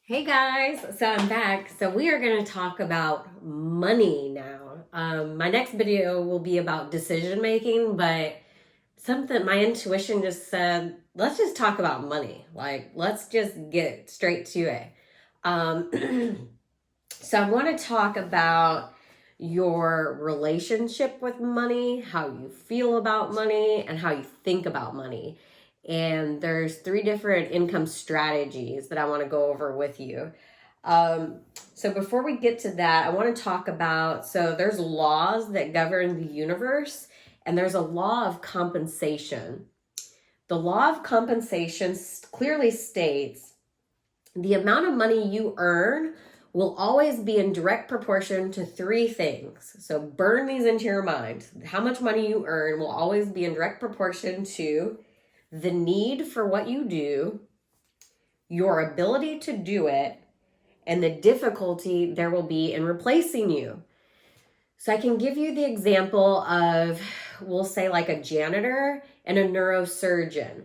Hey guys, so I'm back. So we are going to talk about money now. My next video will be about decision making, but something my intuition just said, let's just talk about money. Like, let's just get straight to it. Um, so I want to talk about your relationship with money, how you feel about money, and how you think about money. And there's three different income strategies that I want to go over with you. Um, so before we get to that, I want to talk about, so there's laws that govern the universe, and there's a law of compensation. The law of compensation clearly states the amount of money you earn will always be in direct proportion to three things. So burn these into your mind. How much money you earn will always be in direct proportion to the need for what you do, your ability to do it, and the difficulty there will be in replacing you. So I can give you the example of, we'll say, like a janitor and a neurosurgeon.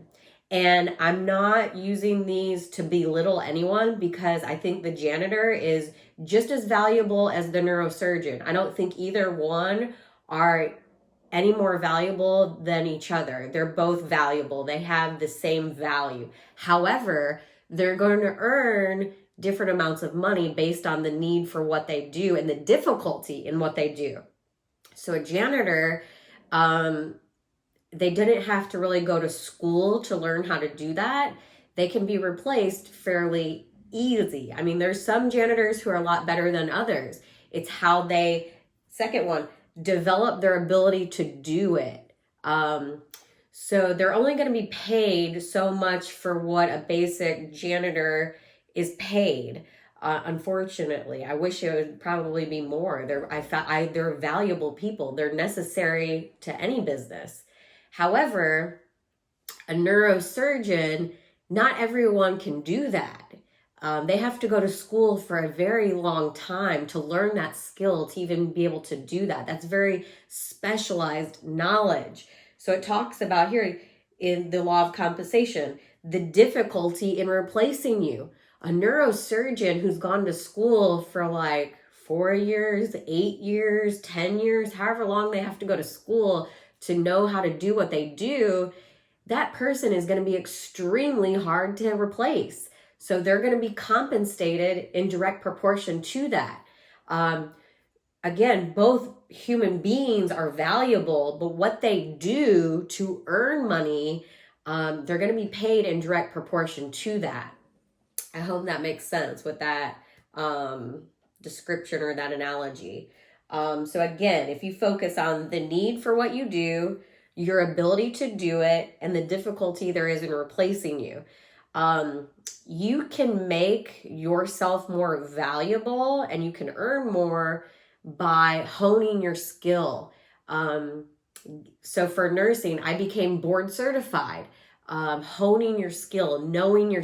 And I'm not using these to belittle anyone because I think the janitor is just as valuable as the neurosurgeon. I don't think either one are any more valuable than each other. They're both valuable. They have the same value. However, they're going to earn different amounts of money based on the need for what they do and the difficulty in what they do. So a janitor, they didn't have to really go to school to learn how to do that. They can be replaced fairly easy. I mean, there's some janitors who are a lot better than others. It's how they, second one, develop their ability to do it. So they're only going to be paid so much for what a basic janitor is paid. Unfortunately, I wish it would probably be more. They're valuable people. They're necessary to any business. However, a neurosurgeon, not everyone can do that. They have to go to school for a very long time to learn that skill to even be able to do that. That's very specialized knowledge. So it talks about here in the law of compensation, the difficulty in replacing you. A neurosurgeon who's gone to school for like 4 years, 8 years, 10 years, however long they have to go to school to know how to do what they do, that person is going to be extremely hard to replace. So they're going to be compensated in direct proportion to that. Again, both human beings are valuable, but what they do to earn money, they're going to be paid in direct proportion to that. I hope that makes sense with that description or that analogy. So again, if you focus on the need for what you do, your ability to do it, and the difficulty there is in replacing you, you can make yourself more valuable and you can earn more by honing your skill. So for nursing, I became board certified. Honing your skill, knowing your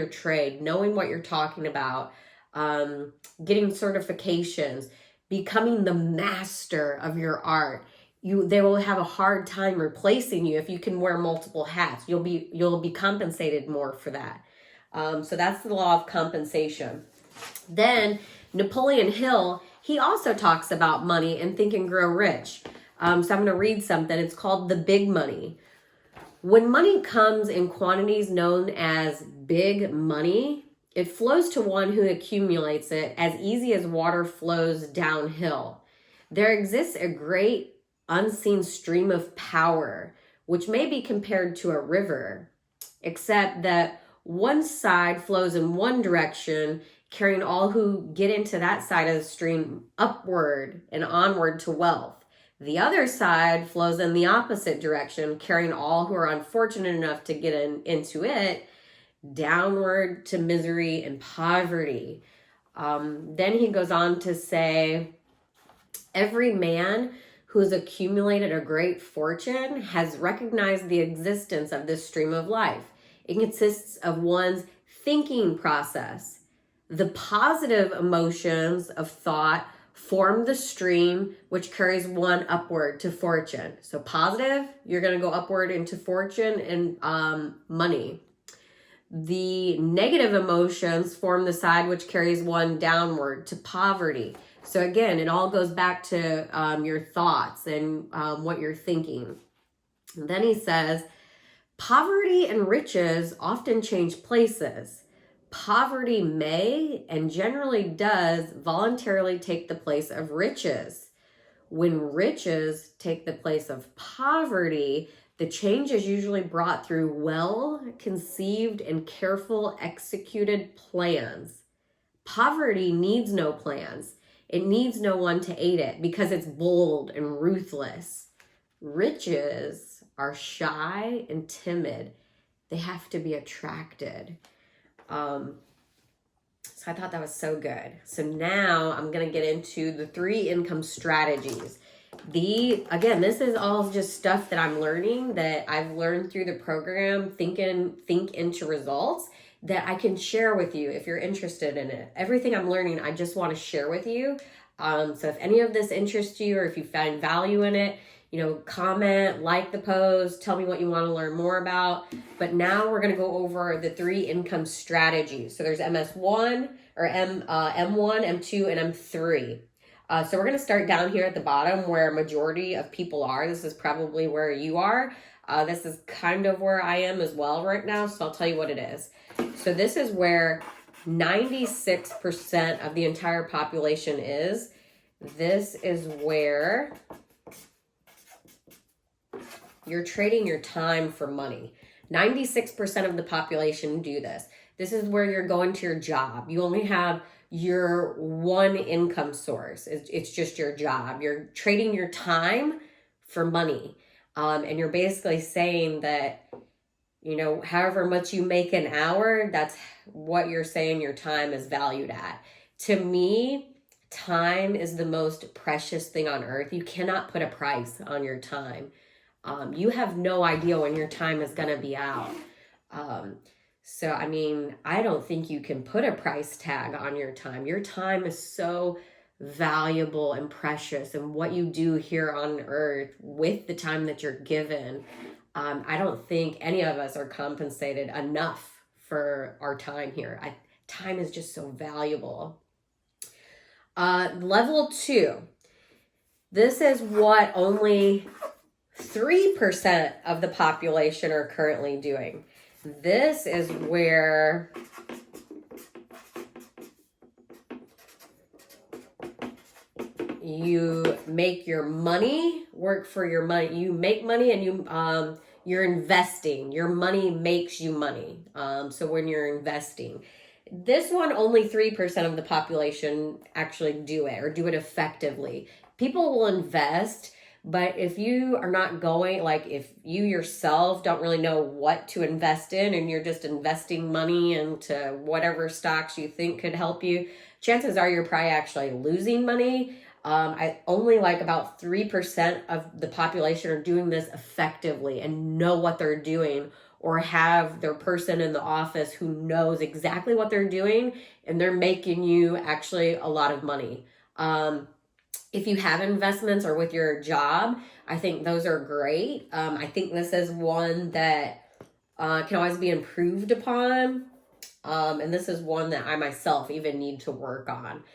trade, knowing what you're talking about, getting certifications, becoming the master of your art. They will have a hard time replacing you if you can wear multiple hats. You'll be compensated more for that. So that's the law of compensation. Then Napoleon Hill, he also talks about money and Think and Grow Rich. So I'm going to read something. It's called The Big Money. When money comes in quantities known as big money, it flows to one who accumulates it as easy as water flows downhill. There exists a great unseen stream of power, which may be compared to a river, except that one side flows in one direction, carrying all who get into that side of the stream upward and onward to wealth. The other side flows in the opposite direction, carrying all who are unfortunate enough to get into it downward to misery and poverty. Then he goes on to say, every man who has accumulated a great fortune has recognized the existence of this stream of life. It consists of one's thinking process. The positive emotions of thought form the stream which carries one upward to fortune. So positive, you're going to go upward into fortune and money. The negative emotions form the side which carries one downward to poverty. So again, it all goes back to your thoughts and what you're thinking. And then he says, poverty and riches often change places. Poverty may and generally does voluntarily take the place of riches. When riches take the place of poverty, the change is usually brought through well-conceived and careful executed plans. Poverty needs no plans. It needs no one to aid it because it's bold and ruthless. Riches are shy and timid. They have to be attracted. So I thought that was so good. So now I'm going to get into the 3 income strategies. Again, this is all just stuff that I'm learning, that I've learned through the program, Think into Results, that I can share with you if you're interested in it. Everything I'm learning, I just want to share with you. So if any of this interests you, or if you find value in it, comment, like the post, tell me what you want to learn more about. But now we're going to go over the 3 income strategies. So there's MS1 or M1, M2, and M3. So we're going to start down here at the bottom where a majority of people are. This is probably where you are. This is kind of where I am as well right now. So I'll tell you what it is. So this is where 96% of the entire population is. This is where you're trading your time for money. 96% of the population do this. This is where you're going to your job. You only have your one income source. It's just your job. You're trading your time for money. And you're basically saying that, however much you make an hour, that's what you're saying your time is valued at. To me, time is the most precious thing on earth. You cannot put a price on your time. You have no idea when your time is going to be out. So, I don't think you can put a price tag on your time. Your time is so valuable and precious, and what you do here on earth with the time that you're given. I don't think any of us are compensated enough for our time here. Time is just so valuable. Level 2. This is what only 3% of the population are currently doing. This is where you make your money work for your money. You make money and you're investing. Your money makes you money. So when you're investing, this one, only 3% of the population actually do it or do it effectively. People will invest, but if you are not going, like if you yourself don't really know what to invest in and you're just investing money into whatever stocks you think could help you, chances are you're probably actually losing money. Only like about 3% of the population are doing this effectively and know what they're doing, or have their person in the office who knows exactly what they're doing and they're making you actually a lot of money. If you have investments or with your job, I think those are great. I think this is one that can always be improved upon. And this is one that I myself even need to work on.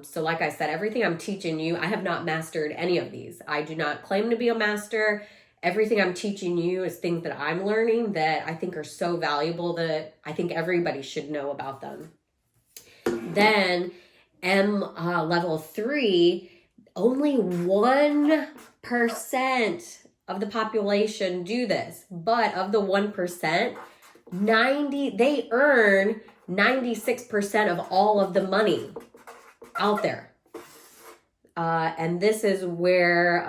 So like I said, everything I'm teaching you, I have not mastered any of these. I do not claim to be a master. Everything I'm teaching you is things that I'm learning that I think are so valuable that I think everybody should know about them. Then level 3, only 1% of the population do this. But of the 1%, they earn 96% of all of the money out there. And this is where,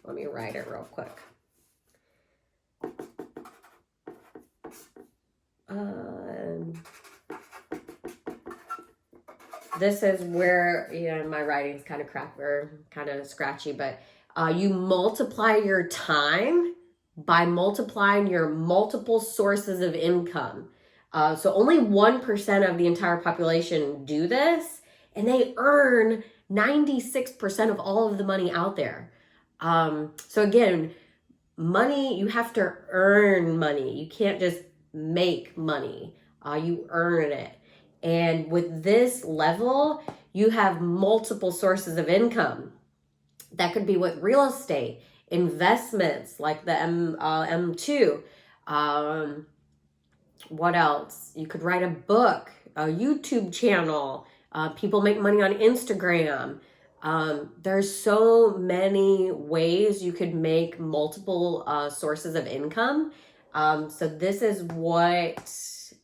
let me write it real quick. This is where, my writing's kind of crap or kind of scratchy, but you multiply your time by multiplying your multiple sources of income. So only 1% of the entire population do this, and they earn 96% of all of the money out there. So again, money, you have to earn money. You can't just make money. You earn it. And with this level, you have multiple sources of income. That could be with real estate, investments like the M2. What else? You could write a book, a YouTube channel. People make money on Instagram. There's so many ways you could make multiple sources of income. So this is what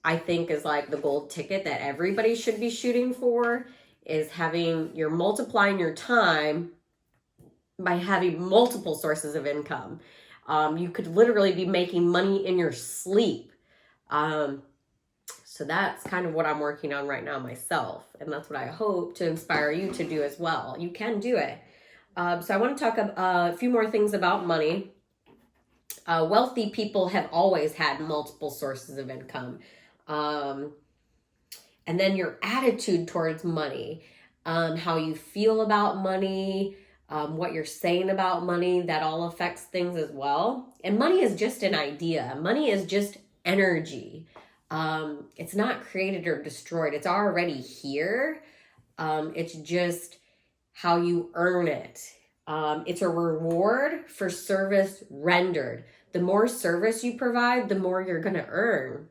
I think is like the gold ticket that everybody should be shooting for, is you're multiplying your time by having multiple sources of income. You could literally be making money in your sleep. So that's kind of what I'm working on right now myself. And that's what I hope to inspire you to do as well. You can do it. So I want to talk a few more things about money. Wealthy people have always had multiple sources of income. And then your attitude towards money, how you feel about money, what you're saying about money, that all affects things as well. And money is just an idea. Money is just energy. It's not created or destroyed. It's already here. It's just how you earn it. It's a reward for service rendered. The more service you provide, the more you're going to earn.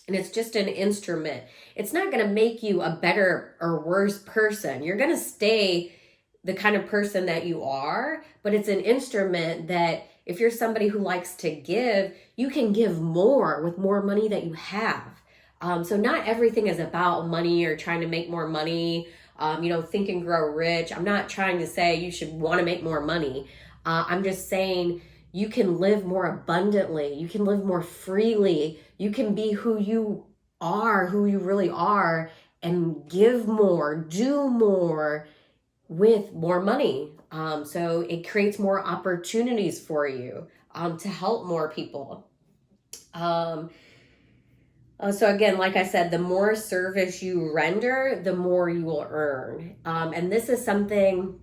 And it's just an instrument. It's not going to make you a better or worse person. You're going to stay the kind of person that you are, but it's an instrument that if you're somebody who likes to give, you can give more with more money that you have. So not everything is about money or trying to make more money. Think and grow rich. I'm not trying to say you should want to make more money. I'm just saying you can live more abundantly. You can live more freely. You can be who you are, who you really are, and give more, do more with more money. So it creates more opportunities for you to help more people. So again, like I said, the more service you render, the more you will earn. And this is something,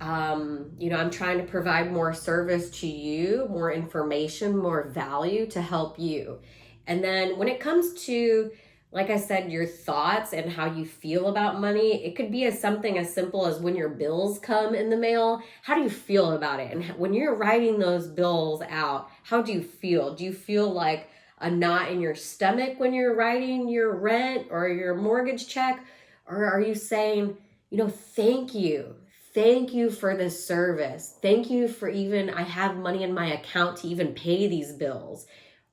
I'm trying to provide more service to you, more information, more value to help you. And then when it comes to, like I said, your thoughts and how you feel about money, it could be something as simple as when your bills come in the mail. How do you feel about it? And when you're writing those bills out, how do you feel? Do you feel like a knot in your stomach when you're writing your rent or your mortgage check? Or are you saying, thank you. Thank you for this service. Thank you for I have money in my account to even pay these bills.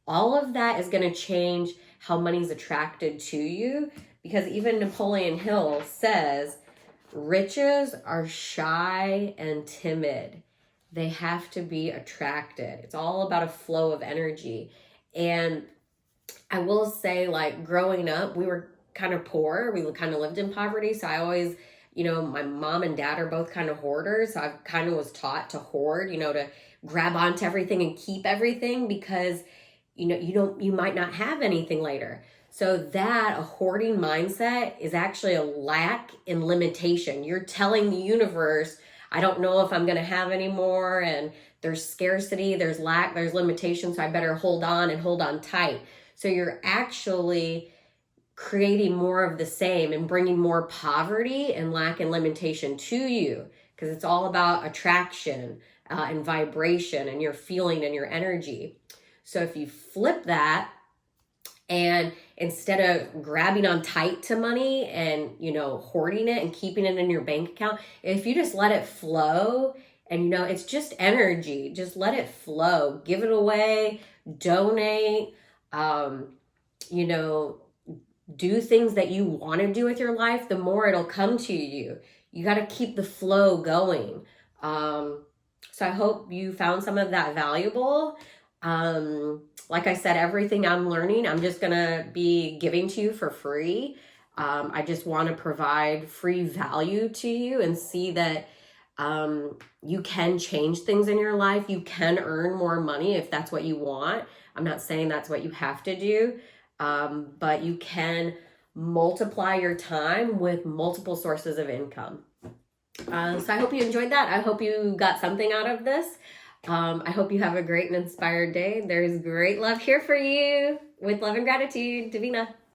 All of that is going to change how money's attracted to you, because even Napoleon Hill says riches are shy and timid. They have to be attracted. It's all about a flow of energy. And I will say, like, growing up, we were kind of poor. We kind of lived in poverty. So I always, my mom and dad are both kind of hoarders. So I kind of was taught to hoard, to grab onto everything and keep everything, because you might not have anything later. So that a hoarding mindset is actually a lack in limitation. You're telling the universe, I don't know if I'm going to have any more, and there's scarcity, there's lack, there's limitation, so I better hold on and hold on tight. So you're actually creating more of the same and bringing more poverty and lack and limitation to you, because it's all about attraction and vibration and your feeling and your energy. So if you flip that, and instead of grabbing on tight to money and, hoarding it and keeping it in your bank account, if you just let it flow, and, it's just energy, just let it flow, give it away, donate, do things that you want to do with your life, the more it'll come to you. You got to keep the flow going. So I hope you found some of that valuable. Like I said, everything I'm learning, I'm just going to be giving to you for free. I just want to provide free value to you and see that you can change things in your life. You can earn more money if that's what you want. I'm not saying that's what you have to do, but you can multiply your time with multiple sources of income. So I hope you enjoyed that. I hope you got something out of this. I hope you have a great and inspired day. There's great love here for you. With love and gratitude, Davina.